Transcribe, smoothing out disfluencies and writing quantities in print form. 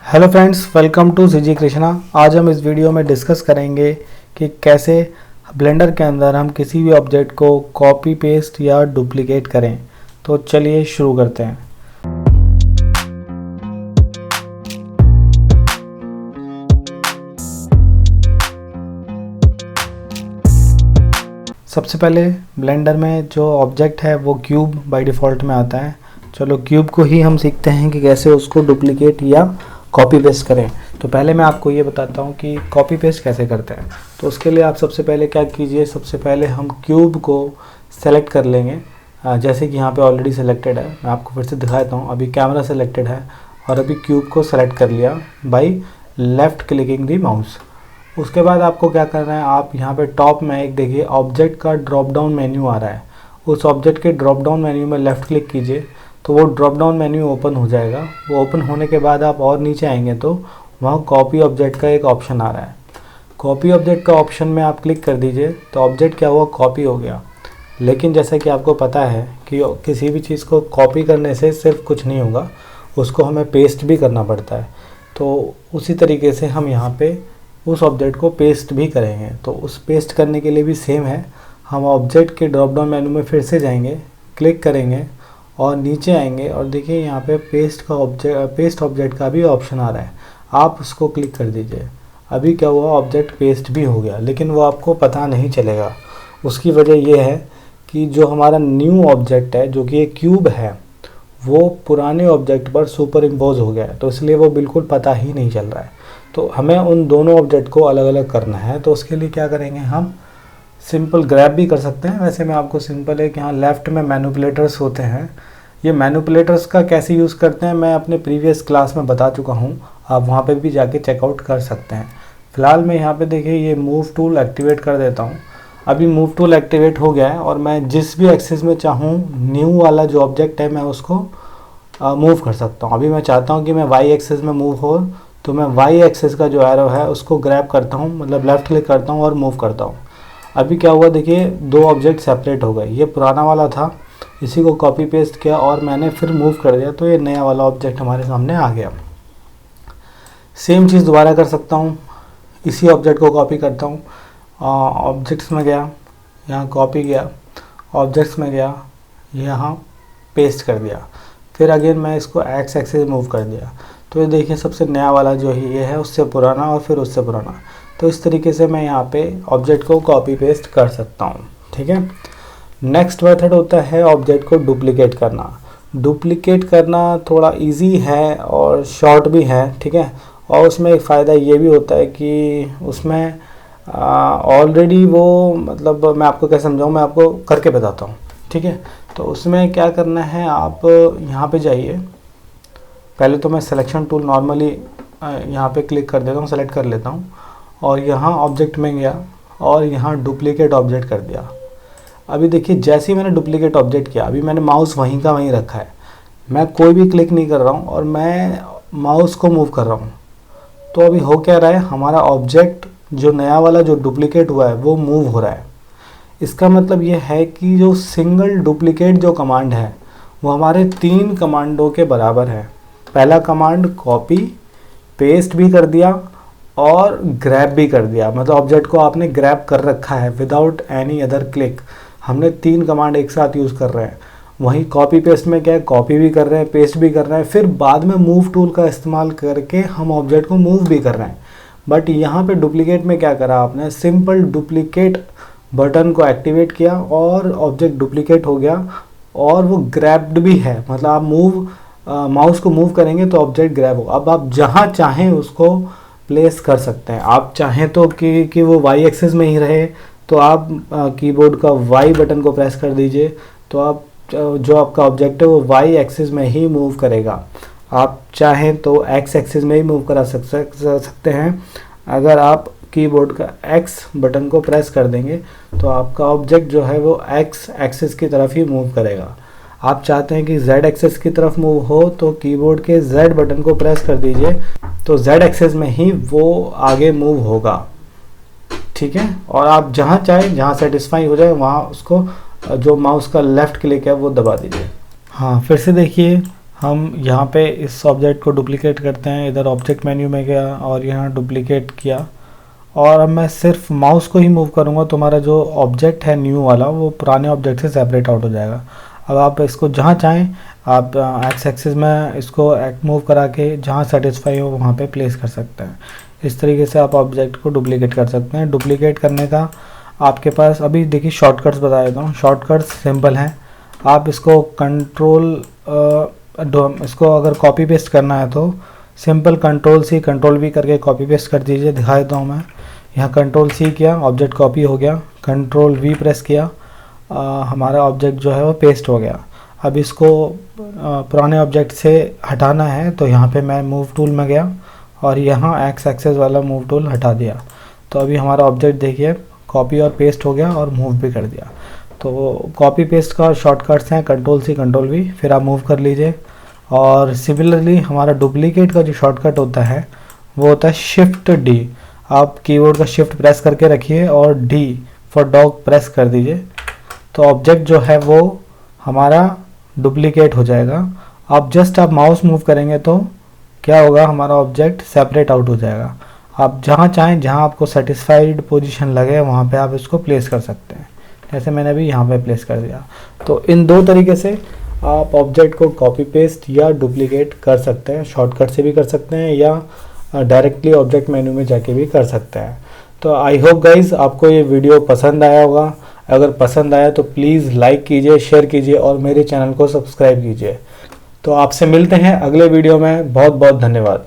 Hello friends, welcome to CG Krishna. आज हम इस वीडियो में डिस्कस करेंगे कि कैसे ब्लेंडर के अंदर हम किसी भी ऑब्जेक्ट को कॉपी पेस्ट या डुप्लीकेट करें। तो चलिए शुरू करते हैं। सबसे पहले ब्लेंडर में जो ऑब्जेक्ट है वो क्यूब बाय डिफ़ॉल्ट में आता है। चलो क्यूब को ही हम सीखते हैं कि कैसे उसको डुप्लीकेट या कॉपी पेस्ट करें। तो पहले मैं आपको ये बताता हूँ कि कॉपी पेस्ट कैसे करते हैं। तो उसके लिए आप सबसे पहले क्या कीजिए, सबसे पहले हम क्यूब को सेलेक्ट कर लेंगे। जैसे कि यहाँ पे ऑलरेडी सेलेक्टेड है, मैं आपको फिर से दिखा देता हूँ। अभी कैमरा सेलेक्टेड है और अभी क्यूब को सेलेक्ट कर लिया by left clicking the mouse. उसके बाद आपको क्या करना है, आप यहाँ पे टॉप में एक देखिए ऑब्जेक्ट का ड्रॉप डाउन मेन्यू आ रहा है। उस ऑब्जेक्ट के ड्रॉप डाउन मेन्यू में लेफ़्ट क्लिक कीजिए तो वो ड्रॉप डाउन मेन्यू ओपन हो जाएगा। वो ओपन होने के बाद आप और नीचे आएंगे तो वहाँ कॉपी ऑब्जेक्ट का एक ऑप्शन आ रहा है। कॉपी ऑब्जेक्ट का ऑप्शन में आप क्लिक कर दीजिए तो ऑब्जेक्ट क्या हुआ, कॉपी हो गया। लेकिन जैसा कि आपको पता है कि किसी भी चीज़ को कॉपी करने से सिर्फ कुछ नहीं होगा, उसको हमें पेस्ट भी करना पड़ता है। तो उसी तरीके से हम यहाँ पे उस ऑब्जेक्ट को पेस्ट भी करेंगे। तो उस पेस्ट करने के लिए भी सेम है, हम ऑब्जेक्ट के ड्रॉप डाउन मेनू में फिर से जाएंगे, क्लिक करेंगे और नीचे आएंगे और देखिए यहाँ पे पेस्ट ऑब्जेक्ट का भी ऑप्शन आ रहा है। आप उसको क्लिक कर दीजिए। अभी क्या हुआ, ऑब्जेक्ट पेस्ट भी हो गया, लेकिन वो आपको पता नहीं चलेगा। उसकी वजह ये है कि जो हमारा न्यू ऑब्जेक्ट है, जो कि एक क्यूब है, वो पुराने ऑब्जेक्ट पर सुपर इम्पोज हो गया है। तो इसलिए वो बिल्कुल पता ही नहीं चल रहा है। तो हमें उन दोनों ऑब्जेक्ट को अलग अलग करना है। तो उसके लिए क्या करेंगे, हम सिंपल ग्रैब भी कर सकते हैं। वैसे मैं आपको सिंपल एक यहाँ लेफ़्ट में मैनिपुलेटर्स होते हैं, ये मैनिपुलेटर्स का कैसे यूज़ करते हैं मैं अपने प्रीवियस क्लास में बता चुका हूँ। आप वहाँ पे भी जाके चेकआउट कर सकते हैं। फ़िलहाल मैं यहाँ पे देखिए ये मूव टूल एक्टिवेट कर देता हूँ। अभी मूव टूल एक्टिवेट हो गया है और मैं जिस भी एक्सिस में चाहूँ न्यू वाला जो ऑब्जेक्ट है मैं उसको मूव कर सकता हूँ। अभी मैं चाहता हूँ कि मैं वाई एक्सिस में मूव हो, तो मैं वाई एक्सिस का जो एरो है उसको ग्रैब करता हूँ, मतलब लेफ़्ट क्लिक करता हूँ और मूव करता हूँ। अभी क्या हुआ, देखिए दो ऑब्जेक्ट सेपरेट हो गए। ये पुराना वाला था, इसी को कॉपी पेस्ट किया और मैंने फिर मूव कर दिया तो ये नया वाला ऑब्जेक्ट हमारे सामने आ गया। सेम चीज़ दोबारा कर सकता हूँ। इसी ऑब्जेक्ट को कॉपी करता हूँ, ऑब्जेक्ट्स में गया, यहाँ कॉपी किया, ऑब्जेक्ट्स में गया, यहाँ पेस्ट कर दिया। फिर अगेन मैं इसको एक्स एक्सिस मूव कर दिया तो ये देखिए सबसे नया वाला जो है ये है, उससे पुराना और फिर उससे पुराना। तो इस तरीके से मैं यहाँ पे ऑब्जेक्ट को कॉपी पेस्ट कर सकता हूँ। ठीक है। नेक्स्ट मेथड होता है ऑब्जेक्ट को डुप्लीकेट करना। डुप्लीकेट करना थोड़ा इजी है और शॉर्ट भी है। ठीक है। और उसमें एक फ़ायदा ये भी होता है कि उसमें ऑलरेडी वो, मतलब मैं आपको क्या समझाऊँ, मैं आपको करके बताता हूँ। ठीक है। तो उसमें क्या करना है, आप यहाँ पे जाइए। पहले तो मैं सिलेक्शन टूल नॉर्मली यहाँ पे क्लिक कर देता हूँ, सेलेक्ट कर लेता हूँ और यहाँ ऑब्जेक्ट में गया और यहाँ डुप्लीकेट ऑब्जेक्ट कर दिया। अभी देखिए जैसे ही मैंने डुप्लीकेट ऑब्जेक्ट किया, अभी मैंने माउस वहीं का वहीं रखा है, मैं कोई भी क्लिक नहीं कर रहा हूँ और मैं माउस को मूव कर रहा हूँ। तो अभी हो क्या रहा है, हमारा ऑब्जेक्ट जो नया वाला जो डुप्लीकेट हुआ है वो मूव हो रहा है। इसका मतलब ये है कि जो सिंगल डुप्लीकेट जो कमांड है वो हमारे 3 कमांडों के बराबर है। पहला कमांड कॉपी पेस्ट भी कर दिया और ग्रैब भी कर दिया, मतलब ऑब्जेक्ट को आपने ग्रैब कर रखा है विदाउट एनी अदर क्लिक। हमने 3 कमांड एक साथ यूज़ कर रहे हैं। वहीं कॉपी पेस्ट में क्या है, कॉपी भी कर रहे हैं, पेस्ट भी कर रहे हैं, फिर बाद में मूव टूल का इस्तेमाल करके हम ऑब्जेक्ट को मूव भी कर रहे हैं। बट यहाँ पे डुप्लीकेट में क्या करा आपने, सिंपल डुप्लीकेट बटन को एक्टिवेट किया और ऑब्जेक्ट डुप्लीकेट हो गया और वो ग्रैब्ड भी है, मतलब आप माउस को मूव करेंगे तो ऑब्जेक्ट ग्रैब होगा। अब आप जहाँ चाहें उसको प्लेस कर सकते हैं। आप चाहें तो कि वो वाई एक्सिस में ही रहे तो आप कीबोर्ड का वाई बटन को प्रेस कर दीजिए, तो आप जो आपका ऑब्जेक्ट है वो वाई एक्सिस में ही मूव करेगा। आप चाहें तो एक्स एक्सिस में ही मूव करा सकते हैं। अगर आप कीबोर्ड का एक्स बटन को प्रेस कर देंगे तो आपका ऑब्जेक्ट जो है वो एक्स एक्सिस की तरफ ही मूव करेगा। आप चाहते हैं कि जेड एक्सिस की तरफ मूव हो तो कीबोर्ड के जेड बटन को प्रेस कर दीजिए, तो जेड एक्सिस में ही वो आगे मूव होगा। ठीक है। और आप जहाँ चाहें, जहाँ सेटिस्फाई हो जाए वहाँ उसको जो माउस का लेफ़्ट क्लिक है वो दबा दीजिए। हाँ, फिर से देखिए हम यहाँ पे इस ऑब्जेक्ट को डुप्लीकेट करते हैं, इधर ऑब्जेक्ट मेन्यू में गया और यहाँ डुप्लीकेट किया, और अब मैं सिर्फ माउस को ही मूव करूँगा तो हमारा जो ऑब्जेक्ट है न्यू वाला वो पुराने ऑब्जेक्ट से सेपरेट आउट हो जाएगा। अब आप इसको जहाँ चाहें आप एक्स एक्सिस में इसको मूव करा के जहाँ सेटिस्फाई हो वहाँ पे प्लेस कर सकते हैं। इस तरीके से आप ऑब्जेक्ट को डुप्लीकेट कर सकते हैं। डुप्लीकेट करने का आपके पास अभी देखिए शॉर्टकट्स बता देता हूँ। शॉर्टकट्स सिंपल हैं। आप इसको इसको अगर कॉपी पेस्ट करना है तो सिंपल कंट्रोल-C कंट्रोल-V करके कॉपी पेस्ट कर दीजिए। दिखा देता हूँ मैं। यहाँ कंट्रोल-C किया, ऑब्जेक्ट कॉपी हो गया। कंट्रोल-V प्रेस किया, हमारा ऑब्जेक्ट जो है वो पेस्ट हो गया। अब इसको पुराने ऑब्जेक्ट से हटाना है तो यहाँ पे मैं मूव टूल में गया और यहाँ एक्स एक्सेस वाला मूव टूल हटा दिया। तो अभी हमारा ऑब्जेक्ट देखिए कॉपी और पेस्ट हो गया और मूव भी कर दिया। तो कॉपी पेस्ट का शॉर्टकट्स हैं कंट्रोल-C कंट्रोल-V, फिर आप मूव कर लीजिए। और सिमिलरली हमारा डुप्लीकेट का जो शॉर्टकट होता है वो होता है शिफ्ट-D। आप कीबोर्ड का शिफ्ट प्रेस करके रखिए और D फॉर डॉग प्रेस कर दीजिए, तो ऑब्जेक्ट जो है वो हमारा डुप्लीकेट हो जाएगा। आप माउस मूव करेंगे तो क्या होगा, हमारा ऑब्जेक्ट सेपरेट आउट हो जाएगा। आप जहाँ चाहें, जहाँ आपको सेटिस्फाइड पोजीशन लगे वहाँ पे आप इसको प्लेस कर सकते हैं, जैसे मैंने अभी यहाँ पे प्लेस कर दिया। तो इन दो तरीके से आप ऑब्जेक्ट को कॉपी पेस्ट या डुप्लीकेट कर सकते हैं। शॉर्टकट से भी कर सकते हैं या डायरेक्टली ऑब्जेक्ट मेन्यू में जाके भी कर सकते हैं। तो आई होप गाइज आपको ये वीडियो पसंद आया होगा। अगर पसंद आया तो प्लीज़ लाइक कीजिए, शेयर कीजिए और मेरे चैनल को सब्सक्राइब कीजिए। तो आपसे मिलते हैं अगले वीडियो में। बहुत बहुत धन्यवाद।